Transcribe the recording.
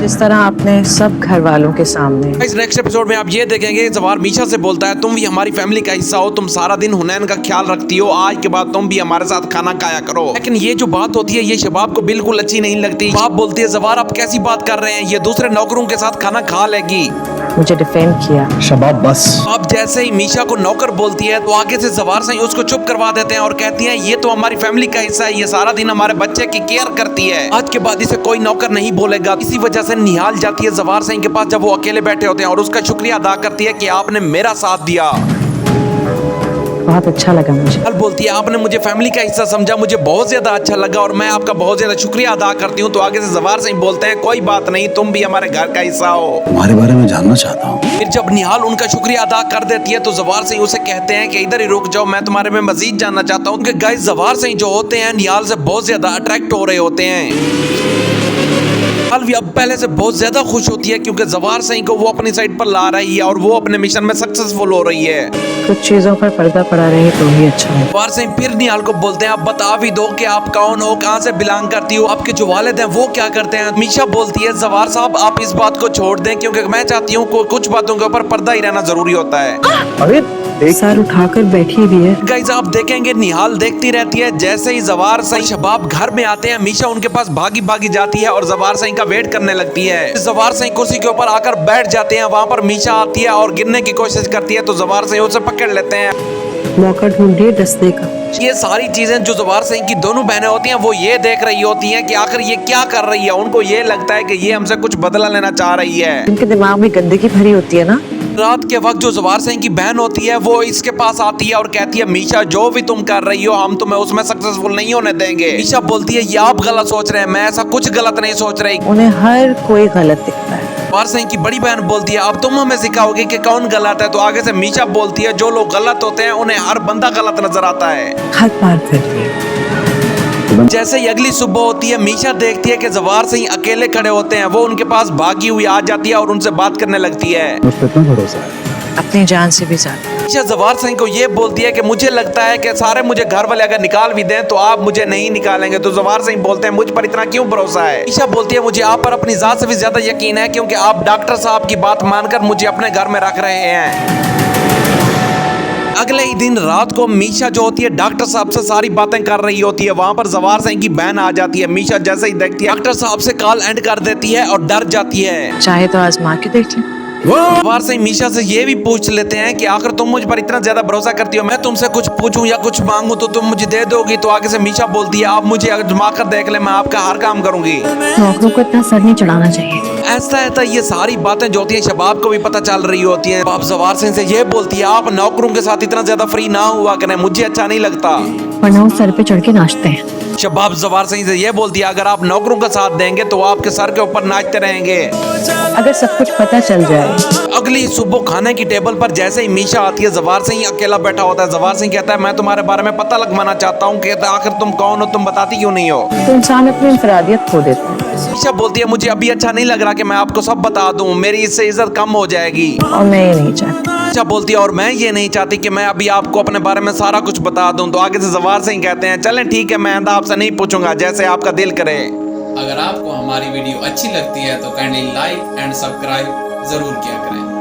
जिस तरह आपने सब घर वालों के सामने। इस नेक्स्ट एपिसोड में आप ये देखेंगे जवार मीशा से बोलता है, तुम भी हमारी फैमिली का हिस्सा हो, तुम सारा दिन हुनैन का ख्याल रखती हो, आज के बाद तुम भी हमारे साथ खाना खाया करो। लेकिन ये जो बात होती है ये शबाब को बिल्कुल अच्छी नहीं लगती। शबाब बोलती है, जवार आप कैसी बात कर रहे हैं, ये दूसरे नौकरों के साथ खाना खा लेगी। मुझे डिफेंड किया। शबाब बस। अब जैसे ही मीशा को नौकर बोलती है तो आगे से जवार से उसको चुप करवा देते हैं और कहती हैं, ये तो हमारी फैमिली का हिस्सा है, ये सारा दिन हमारे बच्चे की केयर करती है, आज के बाद इसे कोई नौकर नहीं बोलेगा। इसी वजह से निहाल जाती है जवार सिंह के पास जब वो अकेले बैठे होते हैं और उसका शुक्रिया अदा करती है कि आपने मेरा साथ दिया। बहुत अच्छा लगा मुझे। निहाल बोलती है, आपने मुझे फैमिली का हिस्सा समझा, मुझे बहुत ज्यादा अच्छा लगा और मैं आपका बहुत ज्यादा शुक्रिया अदा करती हूँ। तो आगे से जवार सिंह बोलते हैं, कोई बात नहीं, तुम भी हमारे घर का हिस्सा हो, तुम्हारे बारे में जानना चाहता हूँ। फिर जब निहाल उनका शुक्रिया अदा कर देती है तो जवार सिंह उसे कहते हैं कि इधर ही रुक जाओ, मैं तुम्हारे में मजीद जानना चाहता हूँ। उनके गाइस जवार सिंह जो होते हैं निहाल से बहुत ज्यादा अट्रैक्ट हो रहे होते हैं। निहाल अब पहले से बहुत ज्यादा खुश होती है क्योंकि जवार सिंह को वो अपनी साइड पर ला रही है और वो अपने मिशन में सक्सेसफुल हो रही है। कुछ चीजों पर पर्दा पड़ा रहे तो ही अच्छा है। जवार सिंह फिर निहाल को बोलते हैं, आप बता भी दो कि आप कौन हो, कहाँ से बिलोंग करती हो, आपके जो वालिद हैं वो क्या करते हैं। मीशा बोलती है, जवार साहब आप इस बात को छोड़ दें क्योंकि मैं चाहती हूँ कुछ बातों के ऊपर पर्दा ही रहना जरूरी होता है। अरे सर उठाकर बैठी भी है। गाइस आप देखेंगे निहाल देखती रहती है, जैसे ही जवार सिंह शबाब घर में आते हैं मीशा उनके पास भागी भागी जाती है और जवार सिंह का वेट करने लगती है। जवार सिंह कुर्सी के ऊपर आकर बैठ जाते हैं, वहाँ पर मीशा आती है और गिरने की कोशिश करती है तो जवार सिंह उसे पकड़ लेते हैं। मौका ढूंढिए डसने का। ये सारी चीजें जो जवार सिंह की दोनों बहनें होती हैं वो ये देख रही होती हैं कि आखिर ये क्या कर रही है। उनको ये लगता है कि ये हमसे कुछ बदला लेना चाह रही है। इनके दिमाग में गंदगी भरी होती है ना। रात के वक्त जो जवार सिंह की बहन होती है वो इसके पास आती है और कहती है, मीशा जो भी तुम कर रही हो हम तुम्हें उसमें सक्सेसफुल नहीं होने देंगे। मीशा बोलती है, ये आप गलत सोच रहे हैं, मैं ऐसा कुछ गलत नहीं सोच रही। उन्हें हर कोई गलत दिखता है। जवार सिंह की बड़ी बहन बोलती है, अब तुम हमें सिखाओगे कि कौन गलत है। तो आगे से मीशा बोलती है, जो लोग गलत होते हैं उन्हें हर बंदा गलत नजर आता है। हद पार कर ली। जैसे ही अगली सुबह होती है मीशा देखती है कि जवार सिंह अकेले खड़े होते हैं, वो उनके पास भागी हुई आ जाती है और उनसे बात करने लगती है। मुझ पर इतना भरोसा है? अपनी जान से भी ज्यादा। मीशा जवार सिंह को ये बोलती है कि मुझे लगता है कि सारे मुझे घर वाले अगर निकाल भी दें तो आप मुझे नहीं निकालेंगे। तो जवार सिंह बोलते हैं, मुझ पर इतना क्यों भरोसा है। मीशा बोलती है, मुझे आप पर अपनी जात से भी ज्यादा यकीन है क्योंकि आप डॉक्टर साहब की बात मानकर मुझे अपने घर में रख रहे हैं। अगले ही दिन रात को मीशा जो होती है डॉक्टर साहब से सारी बातें कर रही होती है। वहाँ पर जवार सिंह की बहन आ जाती है। मीशा जैसे ही देखती है डॉक्टर साहब से कॉल एंड कर देती है और डर जाती है। चाहे तो आजमा के देख लें। जवार सिंह मीशा से ये भी पूछ लेते हैं कि आखिर तुम मुझ पर इतना ज्यादा भरोसा करती हो, मैं तुमसे कुछ पूछूं या कुछ मांगूं तो तुम मुझे दे दोगी। तो आगे से मीशा बोलती है, आप मुझे आजमा कर देख ले, मैं आपका हर काम करूंगी। नौकरों को इतना सर नहीं चढ़ाना चाहिए। ऐसा ये सारी बातें जो होती हैं शबाब को भी पता चल रही होती हैं। आप जवार सिंह से ये बोलती है, आप नौकरों के साथ इतना ज्यादा फ्री ना हुआ करें, मुझे अच्छा नहीं लगता। वरना वो सर पे चढ़ के नाचते हैं। शबाब जवार सिंह से ये बोलती है, अगर आप नौकरों का साथ देंगे तो आपके सर के ऊपर नाचते रहेंगे। अगर सब कुछ पता चल जाए। अगली सुबह खाने की टेबल पर जैसे ही मीशा आती है जवार सिंह अकेला बैठा होता है। जवार सिंह कहता है, मैं तुम्हारे बारे में पता लगवाना चाहता हूँ कि आखिर तुम कौन हो, तुम बताती क्यों नहीं हो। तो इंसान अपनी इंफरादियत खो देता है। मीशा बोलती है, मुझे अभी अच्छा नहीं लग रहा कि मैं आपको सब बता दूं, मेरी इससे इज्जत कम हो जाएगी। और मैं ये नहीं चाहती। मीशा बोलती है, और मैं ये नहीं चाहती कि मैं अभी आपको अपने बारे में सारा कुछ बता दूं। तो आगे से जवार सिंह कहते हैं, चलें ठीक है, मैं आइंदा आपसे नहीं पूछूंगा, जैसे आपका दिल करे। अगर आपको हमारी वीडियो अच्छी लगती है तो काइंडली लाइक एंड सब्सक्राइब जरूर किया करें।